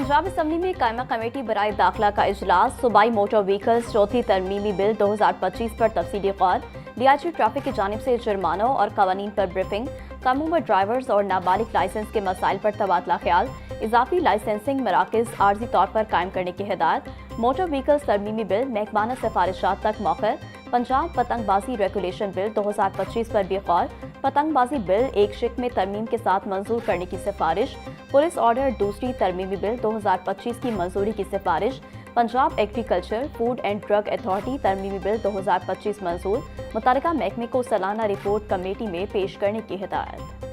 Punjab assembly में कायमा committee बराए दाखिला का इजलास। सूबाई मोटर व्हीकल्स चौथी तरमीमी बिल 2025 पर तफसीली गौर। डीआईजी ट्रैफिक की जानिब से जुर्मानों और कवानीन पर ब्रीफिंग। कम उम्र ड्राइवर्स और नाबालिग लाइसेंस के मसाइल पर तबादला ख्याल। इजाफी लाइसेंसिंग मराकज़ आर्जी तौर पर कायम करने की हिदायत। मोटर व्हीकल्स तरमीमी बिल महकमाना सिफारिशात तक मौखर। पंजाब पतंगबाजी रेगुलेशन बिल 2025 पर भी गौर। पतंगबाजी बिल एक शिक में तरमीम के साथ मंजूर करने की सिफारिश। पुलिस ऑर्डर दूसरी तरमीमी बिल 2025 की मंजूरी की सिफारिश। Punjab agriculture food and drug authority तरमीमी बिल 2025 मंजूर। मुतल्लिका महकमे को सालाना रिपोर्ट कमेटी में पेश करने की हिदायत।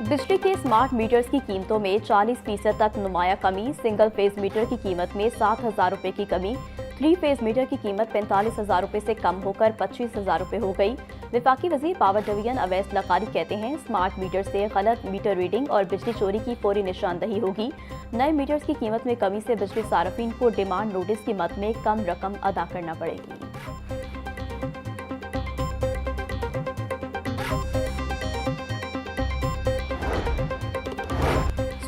बिजली के स्मार्ट मीटर्स की कीमतों में 40% तक नुमाया कमी। सिंगल फेज मीटर की कीमत में 7,000 रुपये की कमी। 3 फेज मीटर की कीमत 45,000 रुपये से कम होकर 25,000 रुपये हो गई। वफाकी वज़ीर पावर डिवीजन अवैस लकारी कहते हैं, स्मार्ट मीटर से गलत मीटर रीडिंग और बिजली चोरी की फौरी निशानदही होगी। नए मीटर्स की कीमत में कमी से बिजली सार्फिन को डिमांड नोटिस की मद में कम रकम अदा करना पड़ेगी।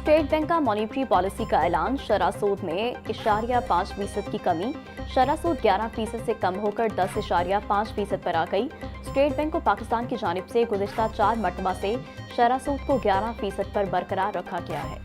स्टेट बैंक का मॉनिटरी पॉलिसी का ऐलान। शरह सूद में 0.5% की कमी। शरह सूद 11% से कम होकर 10.5% पर आ गई। स्टेट बैंक को पाकिस्तान की जानिब से गुज़िश्ता 4 मरतबा से शरह सूद को 11% पर बरकरार रखा गया है।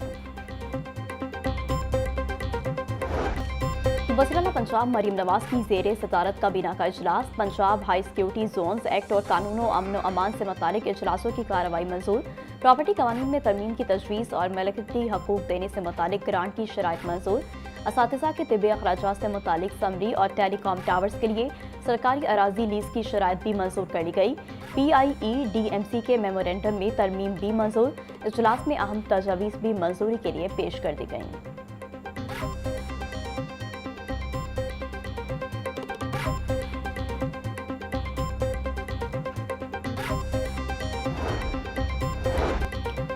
वज़ीर-ए-आला पंजाब मरीम नवाज की ज़ेरे सदारत काबीना का इजलास। Punjab high security zones act और कानून अमन अमान से मुतालिक इजलासों की कार्रवाई मंजूर। प्रॉपर्टी कवानीन में तरमीम की तजवीज़ और मलकती हकूक देने से मुतालिक ग्रांट की शराइत मंजूर। असातिज़ा के तिब्बी अखराजात से मुतालिक समरी और टेलीकॉम टावर्स के लिए सरकारी अराजी लीज की शराइत भी मंजूर कर ली गई। PIE-DMC के मेमोरेंडम में तरमीम भी मंजूर। इजलास में अहम तजावीज़ भी मंजूरी के लिए पेश कर दी गई।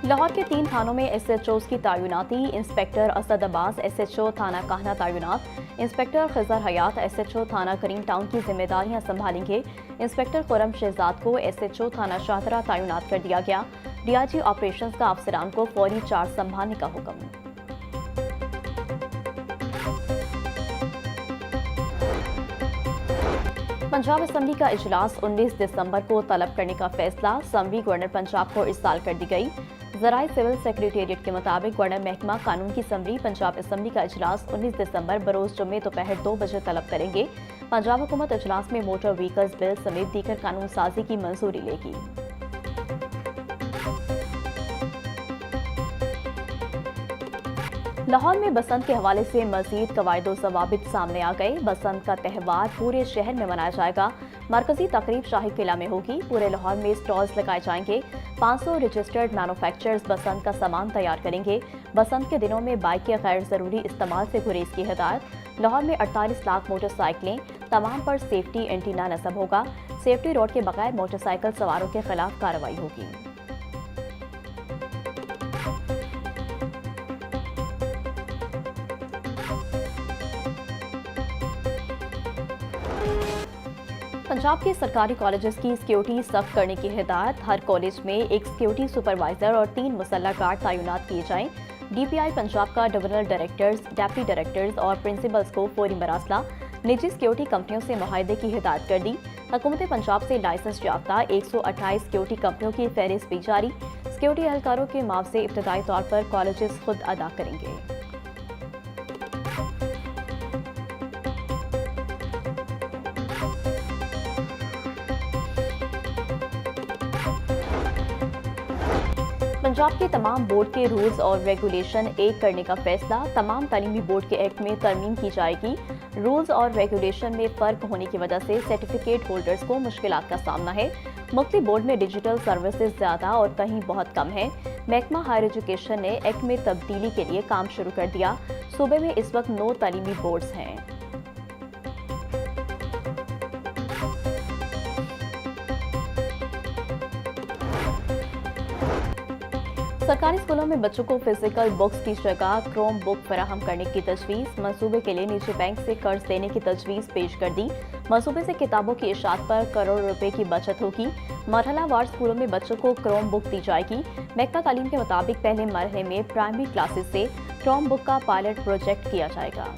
लाहौर के 3 थानों में SHOs की तैनाती। इंस्पेक्टर असद अब्बास SHO थाना काहना तैनात। इंस्पेक्टर खिजर हयात SHO थाना करीम टाउन की जिम्मेदारियां संभालेंगे। इंस्पेक्टर खुरम शहजाद को SHO थाना शाहतरा तैनात कर दिया गया। DIG ऑपरेशंस का अफसरान को फौरी चार्ज संभालने का हुक्म। पंजाब असम्बली का इजलास 19 दिसंबर को तलब करने का फैसला। समरी गवर्नर पंजाब को इरसाल कर दी गई। ज़राए सिविल सेक्रेटेरिएट के मुताबिक गवर्नर महकमा कानून की समरी पंजाब असम्बली का इजलास 19 दिसंबर बरोज़ जुम्मे दोपहर 2 बजे तलब करेंगे। पंजाब हुकूमत इजलास में मोटर व्हीकल्स बिल समेत दीगर कानून साजी की मंजूरी लेगी। लाहौर में बसंत के हवाले से मजीद कवायदो ज़वाबित सामने आ गए। बसंत का त्यौहार पूरे शहर में मनाया जाएगा। मरकजी तकरीब शाही किला में होगी। पूरे लाहौर में स्टॉल्स लगाए जाएंगे। 500 रजिस्टर्ड मैन्युफैक्चरर्स बसंत का सामान तैयार करेंगे। बसंत के दिनों में बाइक के गैर ज़रूरी इस्तेमाल से गुरेज की हिदायत। लाहौर में 48 लाख मोटरसाइकिलें, तमाम पर सेफ्टी एंटीना नस्ब होगा। सेफ्टी रोड के बगैर मोटरसाइकिल सवारों के खिलाफ कार्रवाई होगी। पंजाब के सरकारी कॉलेजेस की सिक्योरिटी सख्त करने की हिदायत। हर कॉलेज में एक सिक्योरिटी सुपरवाइजर और 3 मुसल्लह गार्ड तैनात किए जाएं। DPI पंजाब का डिविजनल डायरेक्टर्स, डेप्टी डायरेक्टर्स और प्रिंसिपल्स को फौरी मरासला। निजी सिक्योरिटी कंपनियों से मुआहदे की हिदायत कर दी। हुकूमत पंजाब से लाइसेंस याफ्ता 128 सिक्योरिटी कंपनियों की फहरिस्त भी जारी। सिक्योरिटी एहलकारों के मुआवजे इब्तदाई तौर पर कॉलेजेस खुद अदा करेंगे। पंजाब के तमाम बोर्ड के रूल्स और रेगुलेशन एक करने का फैसला। तमाम तालीमी बोर्ड के एक्ट में तरमीम की जाएगी। रूल्स और रेगुलेशन में फ़र्क होने की वजह से सर्टिफिकेट होल्डर्स को मुश्किलात का सामना है। मुख्तलिफ बोर्ड में डिजिटल सर्विसेज ज़्यादा और कहीं बहुत कम है। महकमा हायर एजुकेशन ने एक्ट में तब्दीली के लिए काम शुरू कर दिया। सूबे में इस वक्त 9 तालीमी बोर्ड्स हैं। सरकारी स्कूलों में बच्चों को फिजिकल बुक्स की जगह क्रोम बुक फराहम करने की तजवीज़। मंसूबे के लिए निजी बैंक से कर्ज लेने की तजवीज़ पेश कर दी। मंसूबे से किताबों की इशात पर करोड़ रुपए की बचत होगी। मरहलावार स्कूलों में बच्चों को क्रोम बुक दी जाएगी। महकमा तालीम के मुताबिक पहले मरहले में प्राइमरी क्लासेस से क्रोम बुक का पायलट प्रोजेक्ट किया जाएगा।